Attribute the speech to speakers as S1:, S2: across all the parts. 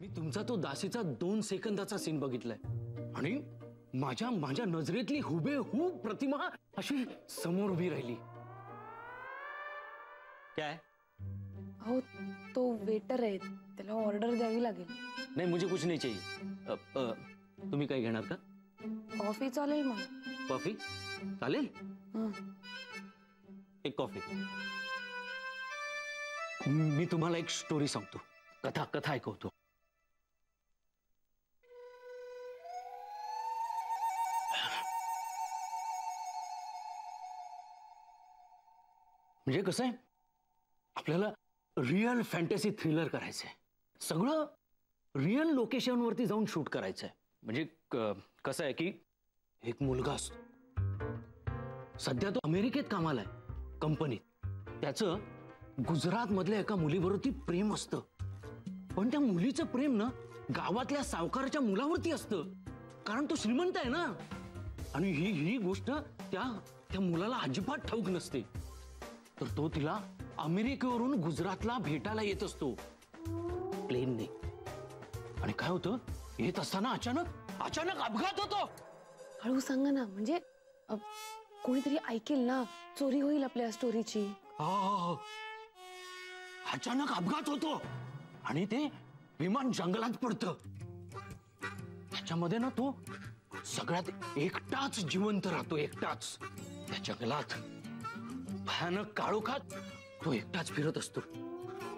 S1: मी तुमचा तो दासीचा 2 सेकंदाचा सीन बघितलाय आणि माझ्या माझ्या नजरेतली हुबेहूब प्रतिमा अशी समोर उभी राहिली. काय?
S2: हो, तो वेटर आहे, त्याला ऑर्डर द्यावी लागेल.
S1: नाही, मुझे कुछ नहीं चाहिए. तुम्ही काय घेणार का?
S2: कॉफी चालेल मला.
S1: कॉफी चालेल? एक कॉफी. मी तुम्हाला एक स्टोरी सांगतो, कथा ऐकवतो. म्हणजे कसं आहे, आपल्याला रिअल फॅन्टसी थ्रिलर करायचंय. सगळं रिअल लोकेशनवरती जाऊन शूट करायचंय. म्हणजे कसं आहे की एक मुलगा असतो, सध्या तो अमेरिकेत कामाला आहे कंपनीत. त्याचं गुजरात मधल्या एका मुलीवरती प्रेम असतं, पण त्या मुलीचं प्रेम ना गावातल्या सावकाराच्या मुलावरती असतं, कारण तो श्रीमंत आहे ना. आणि ही गोष्ट त्या मुलाला अजिबात ठाऊक नसते. तर तो तिला अमेरिकेवरून गुजरातला भेटायला येत असतो प्लेनने. आणि काय होतं, येत असताना अचानक अपघात होतो.
S2: हळू सांगा ना, म्हणजे कोणीतरी ऐकेल ना, चोरी होईल आपल्या स्टोरीची.
S1: अचानक अपघात होतो आणि ते विमान जंगलात पडतं. त्याच्यामध्ये ना तो सगळ्यात एकटाच जिवंत राहतो, एकटाच त्या जंगलात. भयानक काळोखात तो एकटाच फिरत असतो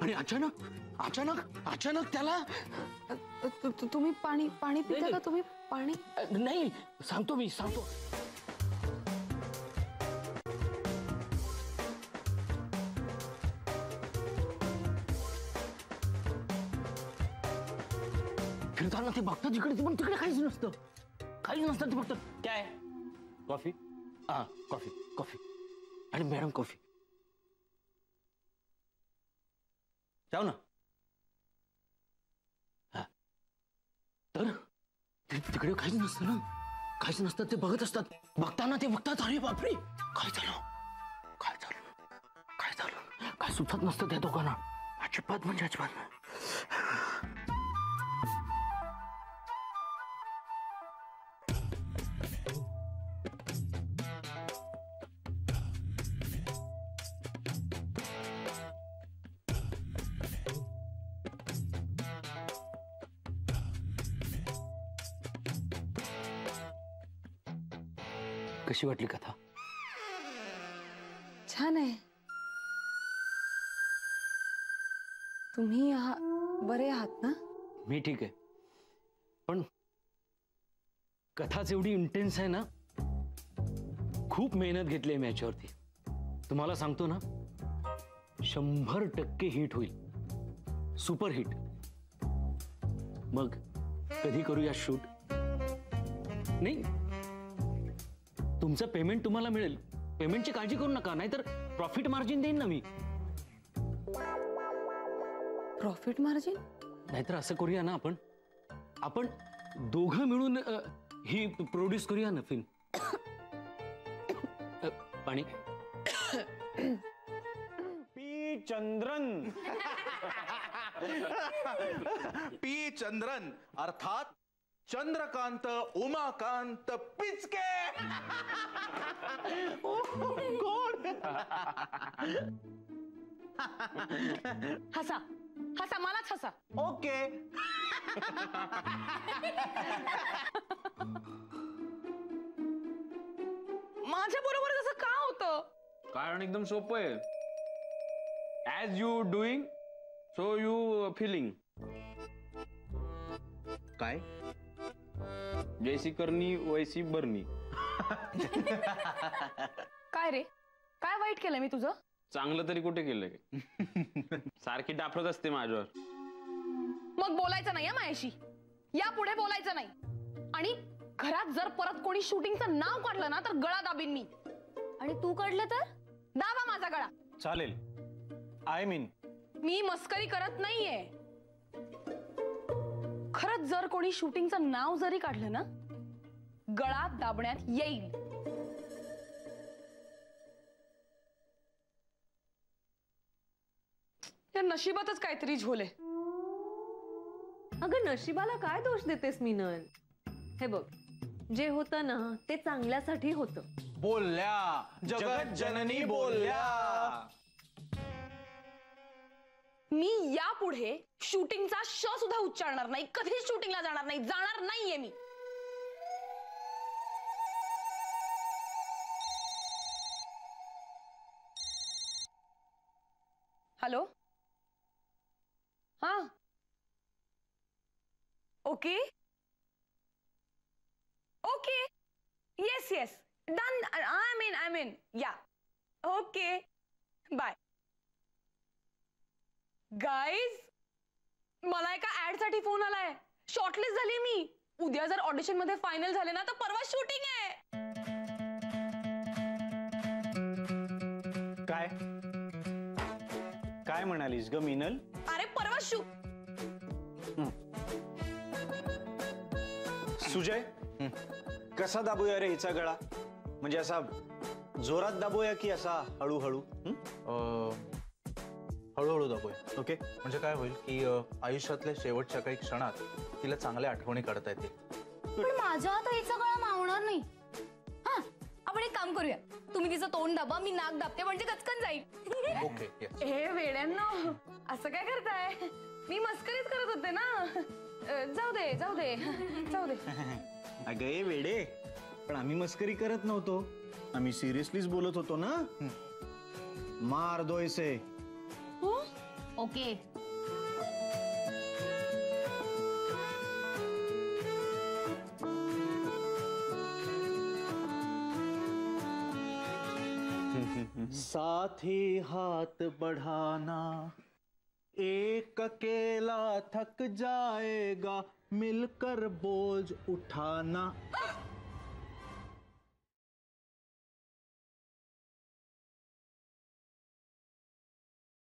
S1: आणि अचानक त्याला.
S2: तुम्ही पाणी पिता का? तुम्ही पाणी?
S1: नाही, सांगतो. फिरताना ते बघतात जिकडे, पण तिकडे काहीच नसतं. ते बघतात. काय? कॉफी? हा, कॉफी. आणि मॅडम कॉफी. जाऊ ना. हा, तर तिकडे काहीच नसतं ना, काहीच नसतं. ते बघत असतात. ते बघतात, अरे बापरे, काय झालं, काय सुचत नसतं त्या दोघांना. अजिबात. कशी वाटली कथा?
S2: छान आहे. तुम्ही बरे आहात ना?
S1: मी ठीक आहे, पण कथाच एवढी इंटेन्स आहे ना. खूप मेहनत घेतली आहे मी याच्यावरती. तुम्हाला सांगतो ना, 100% हिट होईल, सुपर हिट. मग कधी करूया शूट? नाही, तुमचं पेमेंट तुम्हाला मिळेल. पेमेंटची काळजी करू नका, नाहीतर प्रॉफिट मार्जिन देईन ना मी.
S2: Profit margin?
S1: नाहीतर असं करूया ना, आपण दोघं मिळून ही प्रोड्यूस करूया ना फिल्म. पाणी.
S3: पी चंद्रन अर्थात चंद्रकांत उमाकांत पिचके.
S4: हसा, मलाच हसा.
S3: ओके.
S4: माझ्या बरोबर कसं का होतं?
S5: कारण एकदम सोपं आहे. As you doing so you feeling.
S3: काय?
S5: जैसी करनी वैसी भरणी.
S4: काय रे, काय वाईट केलं मी तुझं?
S5: चांगलं तरी कुठे केलंय? सारखी डाफरत असते माझ्यावर.
S4: मग बोलायचं नाही माझ्याशी, यापुढे बोलायचं नाही. आणि घरात जर परत कोणी शूटिंगचं नाव काढलं ना, तर गळा दाबीन मी.
S2: आणि तू काढलं तर?
S4: दाबा माझा गळा.
S3: चालेल. आय मीन,
S4: मी मस्करी करत नाहीये. खरंच जर कोणी शूटिंगचं नाव जरी काढलं ना, गळा दाबण्यात येईल. या नशिबातच काहीतरी झोले.
S6: अगं नशिबाला काय दोष देतेस मीनल? हे बघ, जे होतं ना ते चांगल्यासाठी होतं.
S3: बोलल्या जगत जननी बोलल्या.
S4: मी यापुढे शूटिंगचा श सुद्धा उच्चारणार नाही, कधीच शूटिंगला जाणार नाहीये मी. हॅलो, हा, okay okay, yes yes, done. I mean या, ओके, बाय. गाईज, मला एका ऍड साठी फोन आलाय. शॉर्टलिस्ट झाली मी. उद्या जर ऑडिशन मध्ये फायनल झाले ना तर परवा शूटिंग आहे.
S3: काय काय म्हणालीस ग मिनल?
S4: अरे परवा
S3: सुजय, कसा दाबूया रे हिचा गळा? म्हणजे असा जोरात दाबूया की असा हळूहळू?
S7: हळूहळू दाबूया. ओके, म्हणजे काय होईल की आयुष्यातल्या शेवटच्या काही क्षणात तिला चांगल्या आठवणी काढता येतील.
S8: पण माझ्या आता हिचा गळा मावणार नाही. हा, आपण एक काम करूया, तुम्ही तिचं तोंड दाबा, मी नाक दाबते, म्हणजे गचकन जाईल.
S7: Okay, yes.
S4: हे वेड्यांनो, असं काय करताय? मी मस्करीच करत होते ना. जाऊ दे जाऊ दे जाऊ दे.
S3: अगं ए वेडे, पण आम्ही मस्करी करत नव्हतो, आम्ही सिरियसलीच बोलत होतो ना. मार दो इसे.
S8: ओके.
S3: साथ ही हाथ बढ़ाना, एक अकेला थक जाएगा, मिलकर बोझ उठाना.